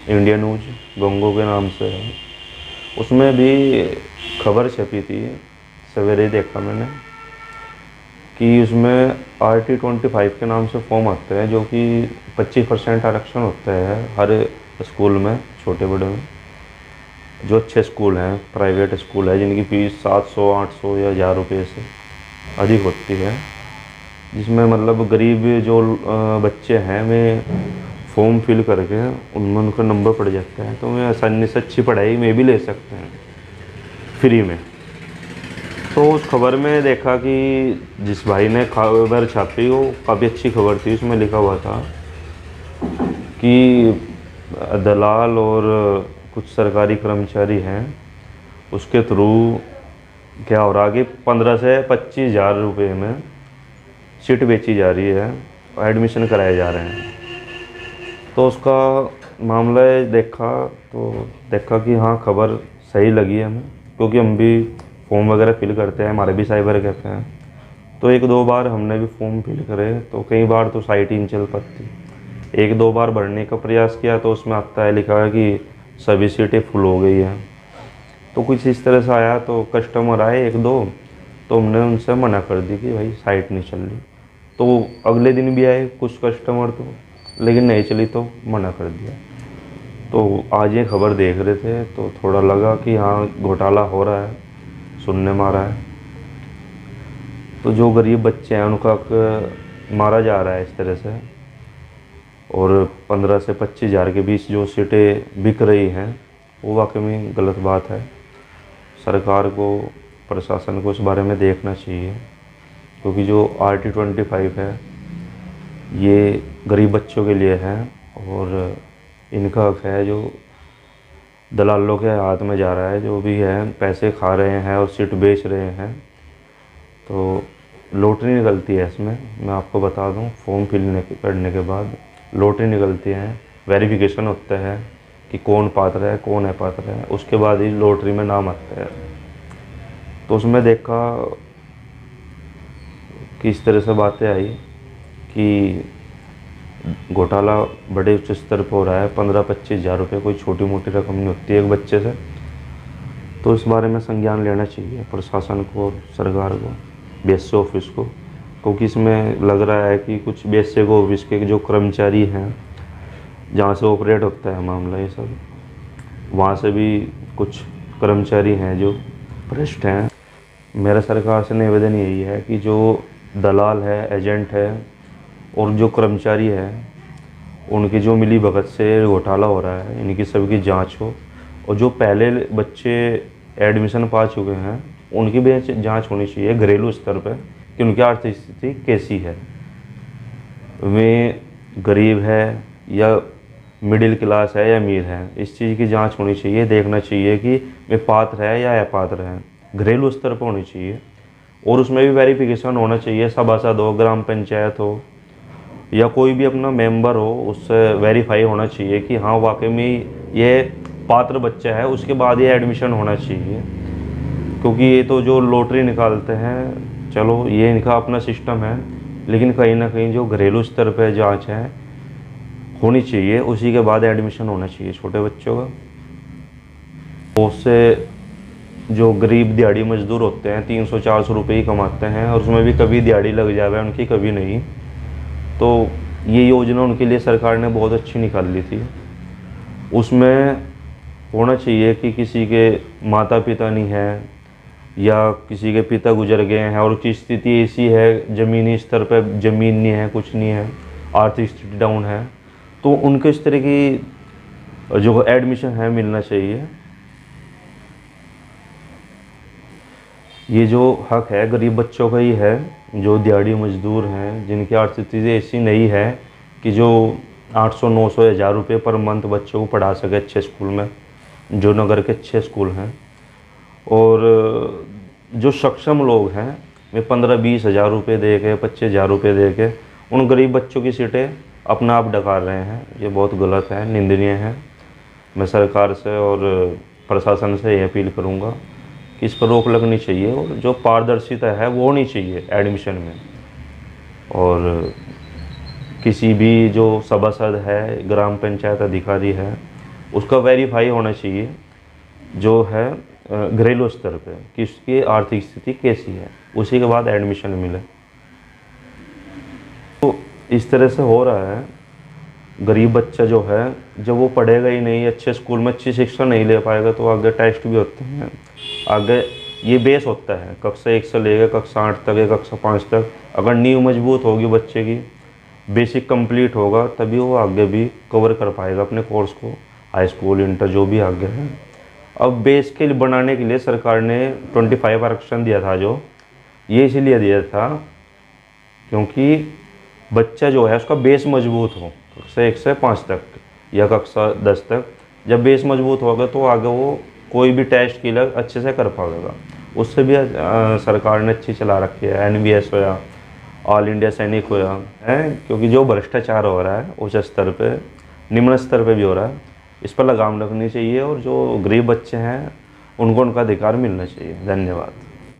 India news गंगो के नाम से है, उसमें भी खबर छपी थी, सवेरे ही देखा मैंने कि उसमें RT-25 के नाम से फॉर्म आते हैं, जो कि 25% आरक्षण होता है हर स्कूल में, छोटे बड़े में। जो अच्छे स्कूल हैं, प्राइवेट स्कूल है, जिनकी फीस 700, 800 या 1000 रुपये से अधिक होती है, जिसमें मतलब गरीब जो बच्चे हैं वे फॉर्म फिल करके उनमें उनका नंबर पड़ जाता है, तो वे आसानी से अच्छी पढ़ाई में भी ले सकते हैं फ्री में। तो उस खबर में देखा कि जिस भाई ने खबर छापी वो काफ़ी अच्छी खबर थी। उसमें लिखा हुआ था कि दलाल और कुछ सरकारी कर्मचारी हैं, उसके थ्रू क्या हो रहा कि 15 से 25 हज़ार रुपये में सीट बेची जा रही है, एडमिशन कराए जा रहे हैं। तो उसका मामला देखा कि हाँ, खबर सही लगी हमें, क्योंकि हम भी फॉर्म वगैरह फिल करते हैं, हमारे भी साइबर कैफ़े हैं। तो 1-2 बार हमने भी फॉर्म फिल करे, तो कई बार तो साइट ही नहीं चल पाती। 1-2 बार भरने का प्रयास किया तो उसमें आता है, लिखा है कि सभी सीटें फुल हो गई हैं। तो कुछ इस तरह से आया, तो कस्टमर आए 1-2, तो हमने उनसे मना कर दी कि भाई साइट नहीं चल रही। तो अगले दिन भी आए कुछ कस्टमर, तो लेकिन नहीं चली तो मना कर दिया। तो आज ये खबर देख रहे थे तो थोड़ा लगा कि हाँ, घोटाला हो रहा है, सुनने में आ रहा है। तो जो गरीब बच्चे हैं उनका मारा जा रहा है इस तरह से, और 15 से 25 हज़ार के बीच जो सीटें बिक रही हैं, वो वाकई में गलत बात है। सरकार को, प्रशासन को इस बारे में देखना चाहिए, क्योंकि जो RT-25 है ये गरीब बच्चों के लिए है, और इनका हक है जो दलालों के हाथ में जा रहा है, जो भी है पैसे खा रहे हैं और सीट बेच रहे हैं। तो लॉटरी निकलती है इसमें, मैं आपको बता दूं, फॉर्म फिल करने के बाद लॉटरी निकलती है, वेरिफिकेशन होता है कि कौन पात्र है, कौन अपात्र है, उसके बाद ही लॉटरी में नाम आता है। तो उसमें देखा कि इस तरह से बातें आई कि घोटाला बड़े उच्च स्तर पर हो रहा है। 15-25 हज़ार रुपये कोई छोटी मोटी रकम नहीं होती है एक बच्चे से। तो इस बारे में संज्ञान लेना चाहिए प्रशासन को, सरकार को, BSc ऑफिस को, क्योंकि इसमें लग रहा है कि कुछ BSc ऑफिस के जो कर्मचारी हैं, जहाँ से ऑपरेट होता है मामला ये सब, वहाँ से भी कुछ कर्मचारी हैं जो भ्रष्ट हैं। मेरा सरकार से निवेदन यही है कि जो दलाल है, एजेंट है और जो कर्मचारी है, उनकी जो मिली भगत से घोटाला हो रहा है, इनकी सबकी जांच हो, और जो पहले बच्चे एडमिशन पा चुके हैं उनकी भी जांच होनी चाहिए घरेलू स्तर पर कि उनकी आर्थिक स्थिति कैसी है, वे गरीब है या मिडिल क्लास है या अमीर है। इस चीज़ की जांच होनी चाहिए, देखना चाहिए कि वे पात्र है या अपात्र हैं, घरेलू स्तर पर होनी चाहिए। और उसमें भी वेरिफिकेशन होना चाहिए, सभासद हो, ग्राम पंचायत हो या कोई भी अपना मेंबर हो, उससे वेरीफाई होना चाहिए कि हाँ, वाकई में ये पात्र बच्चा है, उसके बाद ये एडमिशन होना चाहिए। क्योंकि ये तो जो लॉटरी निकालते हैं, चलो ये इनका अपना सिस्टम है, लेकिन कहीं ना कहीं जो घरेलू स्तर पर जांच है होनी चाहिए, उसी के बाद एडमिशन होना चाहिए छोटे बच्चों का। उससे जो गरीब दिहाड़ी मजदूर होते हैं 300-400 रुपये ही कमाते हैं, और उसमें भी कभी दिहाड़ी लग जाए उनकी, कभी नहीं। तो ये योजना उनके लिए सरकार ने बहुत अच्छी निकाली थी। उसमें होना चाहिए कि किसी के माता पिता नहीं है या किसी के पिता गुजर गए हैं और उसकी स्थिति ऐसी है, ज़मीनी स्तर पर ज़मीन नहीं है, कुछ नहीं है, आर्थिक स्थिति डाउन है, तो उनको इस तरह की जो एडमिशन है मिलना चाहिए। ये जो हक है गरीब बच्चों का ही है, जो दिहाड़ी मजदूर हैं, जिनकी आर्थिक स्थिति ऐसी नहीं है कि जो 800, 900, 1000 रुपये पर मंथ बच्चों को पढ़ा सके अच्छे स्कूल में, जो नगर के अच्छे स्कूल हैं। और जो सक्षम लोग हैं वे 15-20 हज़ार रुपये दे के, 25 हज़ार रुपये दे के उन गरीब बच्चों की सीटें अपना आप डकार रहे हैं। ये बहुत गलत है, निंदनीय है। मैं सरकार से और प्रशासन से ये अपील करूँगा कि इस पर रोक लगनी चाहिए, और जो पारदर्शिता है वो होनी चाहिए एडमिशन में। और किसी भी जो सभासद है, ग्राम पंचायत अधिकारी है, उसका वेरीफाई होना चाहिए जो है घरेलू स्तर पे कि उसकी आर्थिक स्थिति कैसी है, उसी के बाद एडमिशन मिले। तो इस तरह से हो रहा है। गरीब बच्चा जो है जब वो पढ़ेगा ही नहीं, अच्छे स्कूल में अच्छी शिक्षा नहीं ले पाएगा, तो आगे टेस्ट भी होते हैं, आगे ये बेस होता है कक्षा 1 से लेकर कक्षा 8 तक या कक्षा 5 तक। अगर नींव मजबूत होगी बच्चे की, बेसिक कंप्लीट होगा, तभी वो आगे भी कवर कर पाएगा अपने कोर्स को, हाई स्कूल इंटर जो भी आगे है। अब बेस के लिए बनाने के लिए सरकार ने 25 आरक्षण दिया था, जो ये इसीलिए दिया था क्योंकि बच्चा जो है उसका बेस मजबूत हो, कक्षा 1 से 5 तक या कक्षा 10 तक। जब बेस मजबूत होगा तो आगे वो कोई भी टेस्ट के लिए अच्छे से कर पाएगा। उससे भी सरकार ने अच्छी चला रखी है, NVS होया, ऑल इंडिया सैनिक होया है, क्योंकि जो भ्रष्टाचार हो रहा है उच्च स्तर पे, निम्न स्तर पे भी हो रहा है, इस पर लगाम रखनी चाहिए और जो गरीब बच्चे हैं उनको उनका अधिकार मिलना चाहिए। धन्यवाद।